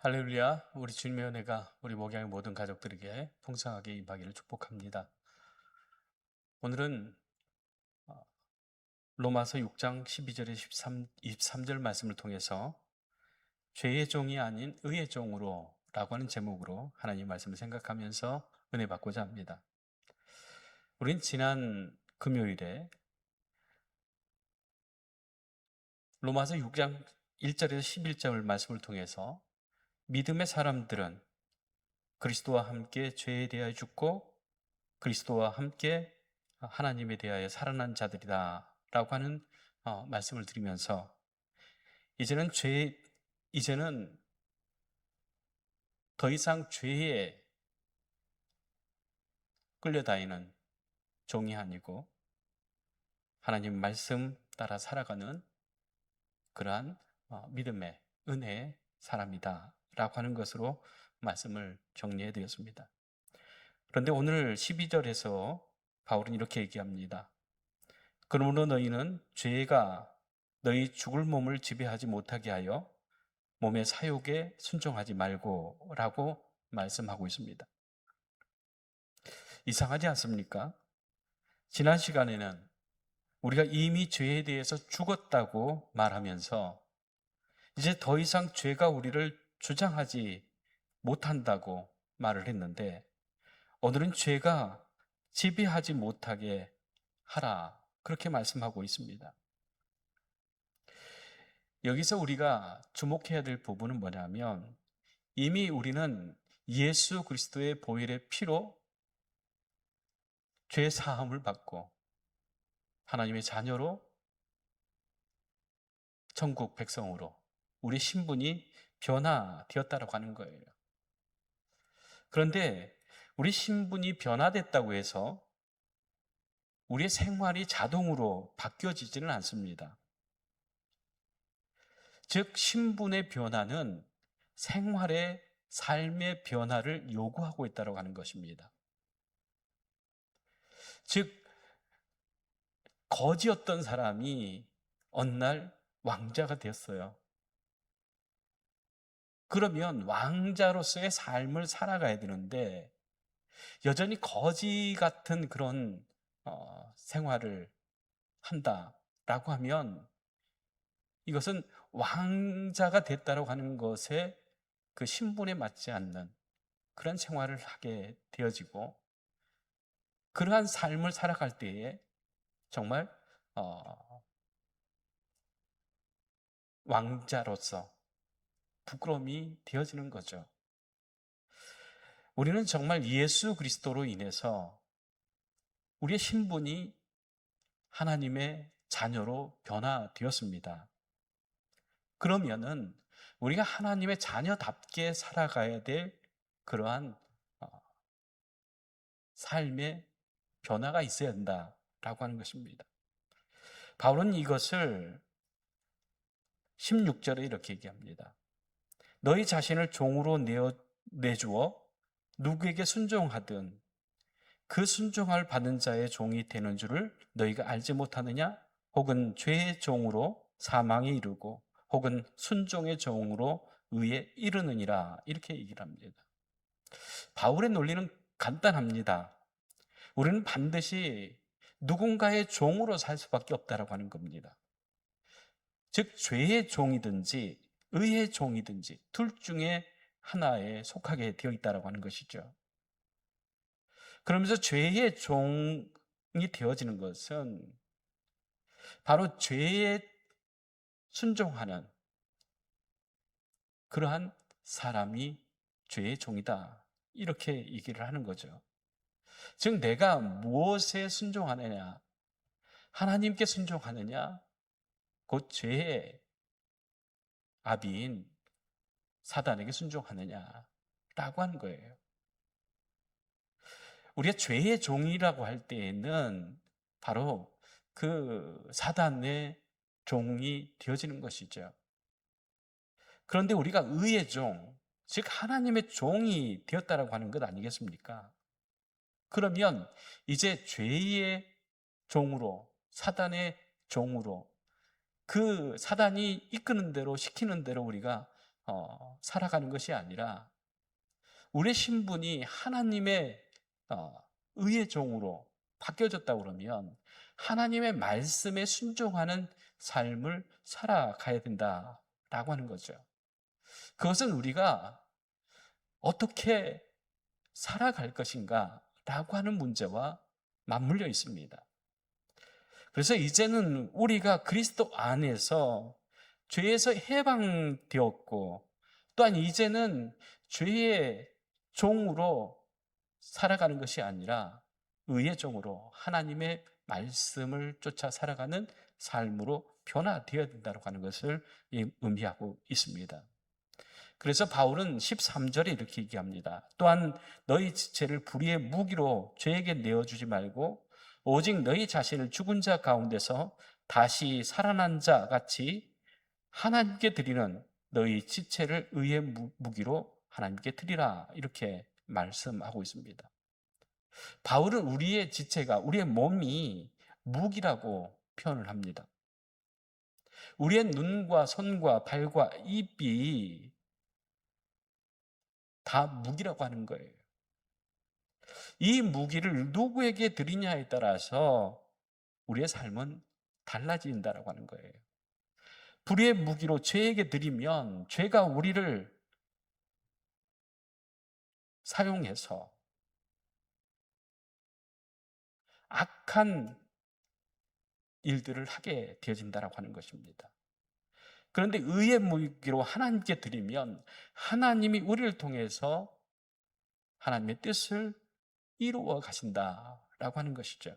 할렐루야, 우리 주님의 은혜가 우리 목양의 모든 가족들에게 풍성하게 임하기를 축복합니다. 오늘은 로마서 6장 12절에 23절 말씀을 통해서 죄의 종이 아닌 의의 종으로 라고 하는 제목으로 하나님 말씀을 생각하면서 은혜 받고자 합니다. 우린 지난 금요일에 로마서 6장 1절에서 11절 말씀을 통해서 믿음의 사람들은 그리스도와 함께 죄에 대하여 죽고 그리스도와 함께 하나님에 대하여 살아난 자들이다 라고 하는 말씀을 드리면서 이제는 더 이상 죄에 끌려다니는 종이 아니고 하나님 말씀 따라 살아가는 그러한 믿음의 은혜의 사람이다 라고 하는 것으로 말씀을 정리해 드렸습니다. 그런데 오늘 12절에서 바울은 이렇게 얘기합니다. 그러므로 너희는 죄가 너희 죽을 몸을 지배하지 못하게 하여 몸의 사욕에 순종하지 말고 라고 말씀하고 있습니다. 이상하지 않습니까? 지난 시간에는 우리가 이미 죄에 대해서 죽었다고 말하면서 이제 더 이상 죄가 우리를 주장하지 못한다고 말을 했는데 오늘은 죄가 지배하지 못하게 하라 그렇게 말씀하고 있습니다. 여기서 우리가 주목해야 될 부분은 뭐냐면 이미 우리는 예수 그리스도의 보혈의 피로 죄 사함을 받고 하나님의 자녀로 천국 백성으로 우리 신분이 변화되었다라고 하는 거예요. 그런데 우리 신분이 변화됐다고 해서 우리의 생활이 자동으로 바뀌어지지는 않습니다. 즉 신분의 변화는 생활의 삶의 변화를 요구하고 있다고 하는 것입니다. 즉 거지였던 사람이 어느 날 왕자가 되었어요. 그러면 왕자로서의 삶을 살아가야 되는데 여전히 거지 같은 그런 생활을 한다라고 하면 이것은 왕자가 됐다고 하는 것에 그 신분에 맞지 않는 그런 생활을 하게 되어지고 그러한 삶을 살아갈 때에 정말 왕자로서 부끄러움이 되어지는 거죠. 우리는 정말 예수 그리스도로 인해서 우리의 신분이 하나님의 자녀로 변화되었습니다. 그러면은 우리가 하나님의 자녀답게 살아가야 될 그러한 삶의 변화가 있어야 된다라고 하는 것입니다. 바울은 이것을 16절에 이렇게 얘기합니다. 너희 자신을 종으로 내주어 누구에게 순종하든 그 순종할 받는 자의 종이 되는 줄을 너희가 알지 못하느냐? 혹은 죄의 종으로 사망에 이르고 혹은 순종의 종으로 의에 이르느니라 이렇게 얘기를 합니다. 바울의 논리는 간단합니다. 우리는 반드시 누군가의 종으로 살 수밖에 없다라고 하는 겁니다. 즉 죄의 종이든지 의의 종이든지 둘 중에 하나에 속하게 되어 있다라고 하는 것이죠. 그러면서 죄의 종이 되어지는 것은 바로 죄에 순종하는 그러한 사람이 죄의 종이다. 이렇게 얘기를 하는 거죠. 즉 내가 무엇에 순종하느냐? 하나님께 순종하느냐? 곧 죄의 아비인 사단에게 순종하느냐라고 하는 거예요. 우리가 죄의 종이라고 할 때에는 바로 그 사단의 종이 되어지는 것이죠. 그런데 우리가 의의 종, 즉 하나님의 종이 되었다라고 하는 것 아니겠습니까? 그러면 이제 죄의 종으로, 사단의 종으로 그 사단이 이끄는 대로 시키는 대로 우리가 살아가는 것이 아니라 우리의 신분이 하나님의 의의 종으로 바뀌어졌다 그러면 하나님의 말씀에 순종하는 삶을 살아가야 된다라고 하는 거죠. 그것은 우리가 어떻게 살아갈 것인가라고 하는 문제와 맞물려 있습니다. 그래서 이제는 우리가 그리스도 안에서 죄에서 해방되었고 또한 이제는 죄의 종으로 살아가는 것이 아니라 의의 종으로 하나님의 말씀을 쫓아 살아가는 삶으로 변화되어야 된다고 하는 것을 의미하고 있습니다. 그래서 바울은 13절에 이렇게 얘기합니다. 또한 너희 지체를 불의의 무기로 죄에게 내어주지 말고 오직 너희 자신을 죽은 자 가운데서 다시 살아난 자 같이 하나님께 드리는 너희 지체를 의의 무기로 하나님께 드리라, 이렇게 말씀하고 있습니다. 바울은 우리의 지체가, 우리의 몸이 무기라고 표현을 합니다. 우리의 눈과 손과 발과 입이 다 무기라고 하는 거예요. 이 무기를 누구에게 드리냐에 따라서 우리의 삶은 달라진다라고 하는 거예요. 불의의 무기로 죄에게 드리면 죄가 우리를 사용해서 악한 일들을 하게 되어진다라고 하는 것입니다. 그런데 의의 무기로 하나님께 드리면 하나님이 우리를 통해서 하나님의 뜻을 이루어 가신다라고 하는 것이죠.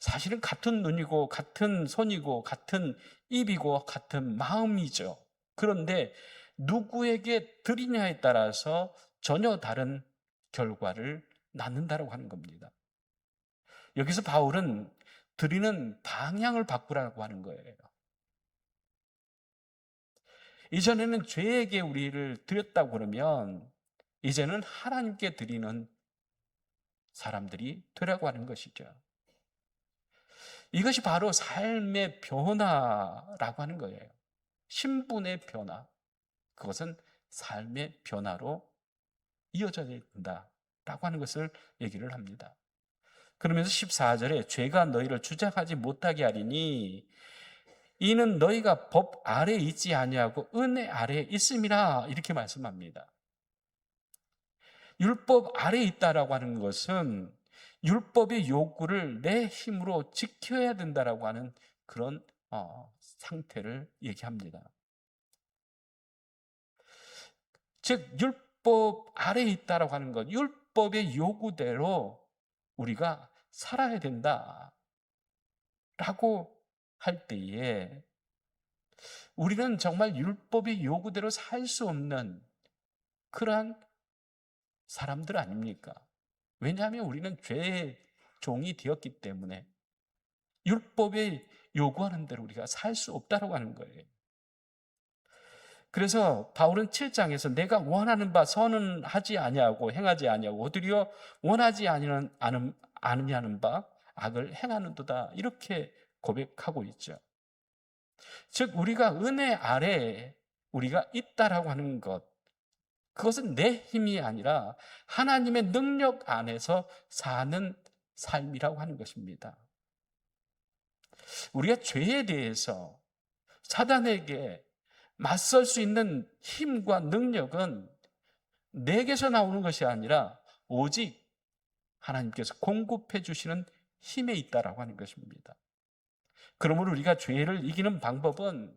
사실은 같은 눈이고 같은 손이고 같은 입이고 같은 마음이죠. 그런데 누구에게 드리냐에 따라서 전혀 다른 결과를 낳는다고 하는 겁니다. 여기서 바울은 드리는 방향을 바꾸라고 하는 거예요. 이전에는 죄에게 우리를 드렸다고 그러면 이제는 하나님께 드리는 사람들이 되라고 하는 것이죠. 이것이 바로 삶의 변화라고 하는 거예요. 신분의 변화. 그것은 삶의 변화로 이어져야 된다라고 하는 것을 얘기를 합니다. 그러면서 14절에 죄가 너희를 주장하지 못하게 하리니 이는 너희가 법 아래에 있지 아니하고 은혜 아래에 있음이라, 이렇게 말씀합니다. 율법 아래에 있다라고 하는 것은 율법의 요구를 내 힘으로 지켜야 된다라고 하는 그런 상태를 얘기합니다. 즉 율법 아래에 있다라고 하는 것, 율법의 요구대로 우리가 살아야 된다라고 할 때에 우리는 정말 율법의 요구대로 살 수 없는 그러한 사람들 아닙니까? 왜냐하면 우리는 죄의 종이 되었기 때문에 율법에 요구하는 대로 우리가 살 수 없다고 하는 거예요. 그래서 바울은 7장에서 내가 원하는 바 선은 하지 아니하고 행하지 아니하고 오히려 원하지 않으냐는 바 악을 행하는도다, 이렇게 고백하고 있죠. 즉 우리가 은혜 아래에 우리가 있다라고 하는 것, 그것은 내 힘이 아니라 하나님의 능력 안에서 사는 삶이라고 하는 것입니다. 우리가 죄에 대해서 사단에게 맞설 수 있는 힘과 능력은 내게서 나오는 것이 아니라 오직 하나님께서 공급해 주시는 힘에 있다라고 하는 것입니다. 그러므로 우리가 죄를 이기는 방법은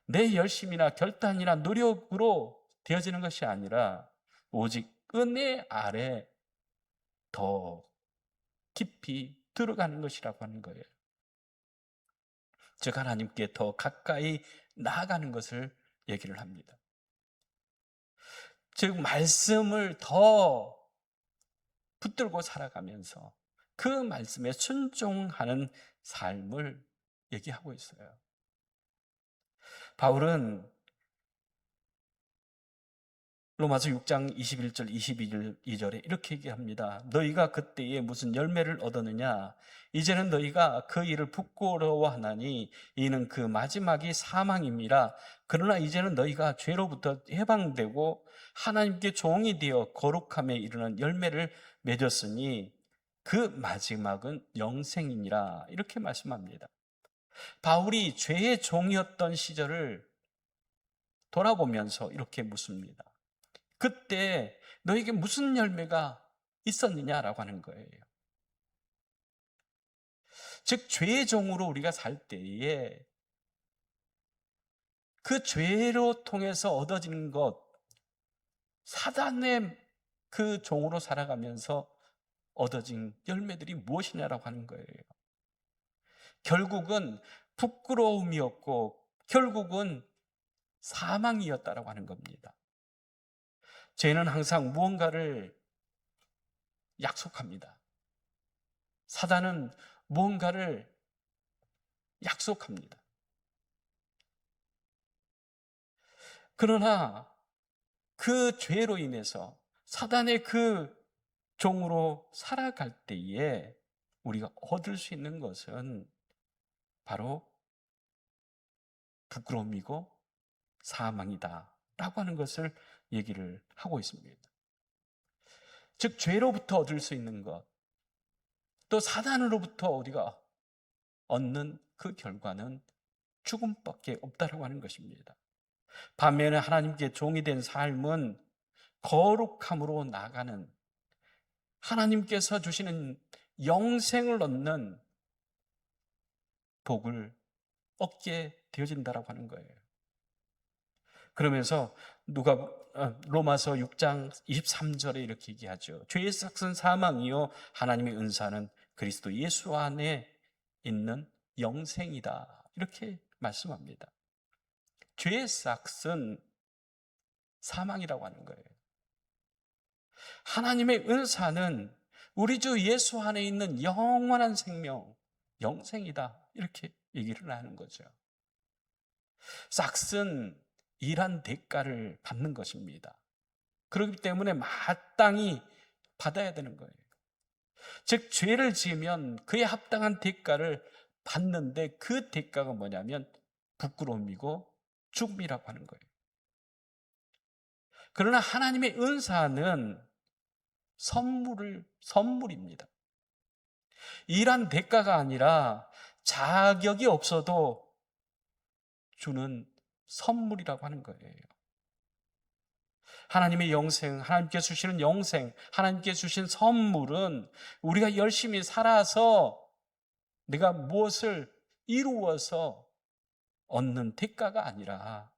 내 열심이나 결단이나 노력으로 되어지는 것이 아니라 오직 은혜 아래 더 깊이 들어가는 것이라고 하는 거예요. 즉 하나님께 더 가까이 나아가는 것을 얘기를 합니다. 즉 말씀을 더 붙들고 살아가면서 그 말씀에 순종하는 삶을 얘기하고 있어요. 바울은 로마서 6장 21절 22절에 이렇게 얘기합니다. 너희가 그때에 무슨 열매를 얻었느냐? 이제는 너희가 그 일을 부끄러워하나니 이는 그 마지막이 사망임이라. 그러나 이제는 너희가 죄로부터 해방되고 하나님께 종이 되어 거룩함에 이르는 열매를 맺었으니 그 마지막은 영생이니라. 이렇게 말씀합니다. 바울이 죄의 종이었던 시절을 돌아보면서 이렇게 묻습니다. 그때 너에게 무슨 열매가 있었느냐라고 하는 거예요. 즉 죄의 종으로 우리가 살 때에 그 죄로 통해서 얻어지는 것, 사단의 그 종으로 살아가면서 얻어진 열매들이 무엇이냐라고 하는 거예요. 결국은 부끄러움이었고 결국은 사망이었다라고 하는 겁니다. 죄는 항상 무언가를 약속합니다. 사단은 무언가를 약속합니다. 그러나 그 죄로 인해서 사단의 그 종으로 살아갈 때에 우리가 얻을 수 있는 것은 바로 부끄러움이고 사망이다 라고 하는 것을 얘기를 하고 있습니다. 즉 죄로부터 얻을 수 있는 것, 또 사단으로부터 우리가 얻는 그 결과는 죽음밖에 없다라고 하는 것입니다. 반면에 하나님께 종이 된 삶은 거룩함으로 나가는, 하나님께서 주시는 영생을 얻는 복을 얻게 되어진다라고 하는 거예요. 그러면서 로마서 6장 23절에 이렇게 얘기하죠. 죄의 삭은 사망이요 하나님의 은사는 그리스도 예수 안에 있는 영생이다. 이렇게 말씀합니다. 죄의 삭은 사망이라고 하는 거예요. 하나님의 은사는 우리 주 예수 안에 있는 영원한 생명, 영생이다. 이렇게 얘기를 하는 거죠. 삭은 일한 대가를 받는 것입니다. 그렇기 때문에 마땅히 받아야 되는 거예요. 즉 죄를 지으면 그에 합당한 대가를 받는데 그 대가가 뭐냐면 부끄러움이고 죽음이라고 하는 거예요. 그러나 하나님의 은사는 선물입니다. 일한 대가가 아니라 자격이 없어도 주는 선물이라고 하는 거예요. 하나님의 영생, 하나님께 주시는 영생, 하나님께 주신 선물은 우리가 열심히 살아서 내가 무엇을 이루어서 얻는 대가가 아니라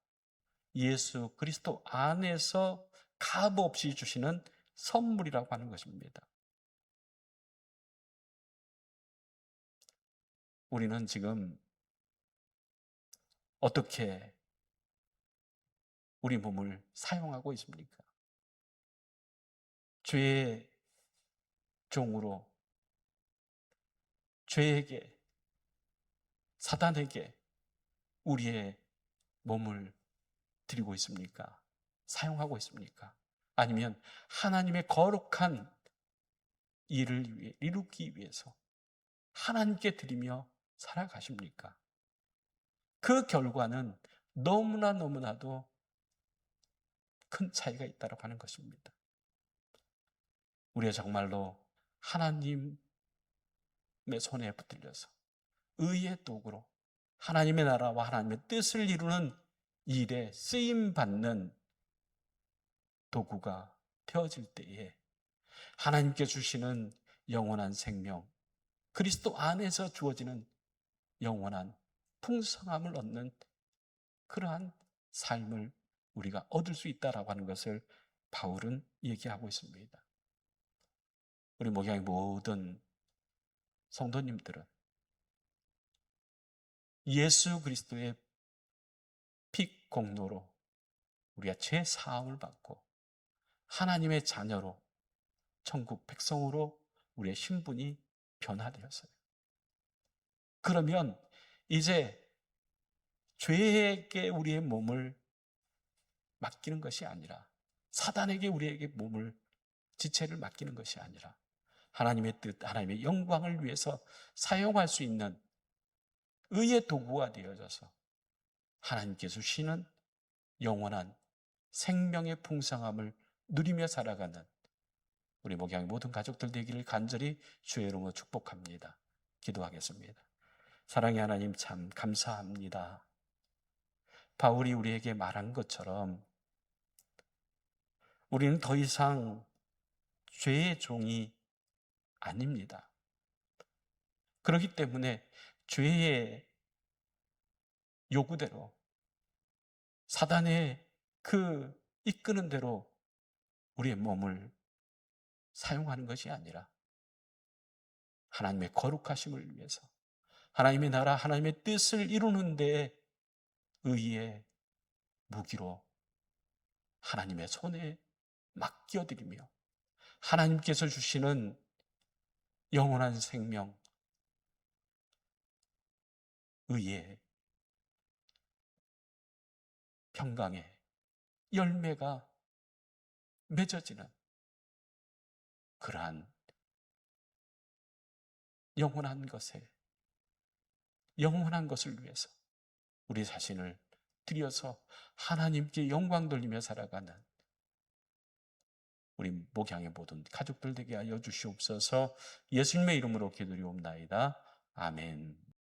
예수 그리스도 안에서 값없이 주시는 선물이라고 하는 것입니다. 우리는 지금 어떻게 우리 몸을 사용하고 있습니까? 죄의 종으로 죄에게, 사단에게 우리의 몸을 드리고 있습니까? 사용하고 있습니까? 아니면 하나님의 거룩한 일을 위해 이루기 위해서 하나님께 드리며 살아가십니까? 그 결과는 너무나도 큰 차이가 있다고 하는 것입니다. 우리가 정말로 하나님의 손에 붙들려서 의의 도구로 하나님의 나라와 하나님의 뜻을 이루는 일에 쓰임받는 도구가 되어질 때에 하나님께 주시는 영원한 생명, 그리스도 안에서 주어지는 영원한 풍성함을 얻는 그러한 삶을 우리가 얻을 수 있다라고 하는 것을 바울은 얘기하고 있습니다. 우리 목양의 모든 성도님들은 예수 그리스도의 피 공로로 우리가 죄 사함을 받고 하나님의 자녀로 천국 백성으로 우리의 신분이 변화되었어요. 그러면 이제 죄에게 우리의 몸을 맡기는 것이 아니라 사단에게 우리에게 몸을 지체를 맡기는 것이 아니라 하나님의 뜻, 하나님의 영광을 위해서 사용할 수 있는 의의 도구가 되어져서 하나님께서 주시는 영원한 생명의 풍성함을 누리며 살아가는 우리 목양의 모든 가족들 되기를 간절히 주의 이름으로 축복합니다. 기도하겠습니다. 사랑의 하나님, 참 감사합니다. 바울이 우리에게 말한 것처럼 우리는 더 이상 죄의 종이 아닙니다. 그렇기 때문에 죄의 요구대로, 사단의 그 이끄는 대로 우리의 몸을 사용하는 것이 아니라 하나님의 거룩하심을 위해서, 하나님의 나라, 하나님의 뜻을 이루는 데 의의 무기로 하나님의 손에 맡겨드리며 하나님께서 주시는 영원한 생명, 의의 평강의 열매가 맺어지는 그러한 영원한 것을 위해서 우리 자신을 드려서 하나님께 영광 돌리며 살아가는 우리 목양의 모든 가족들 되게 하여 주시옵소서. 예수님의 이름으로 기도리옵나이다. 아멘.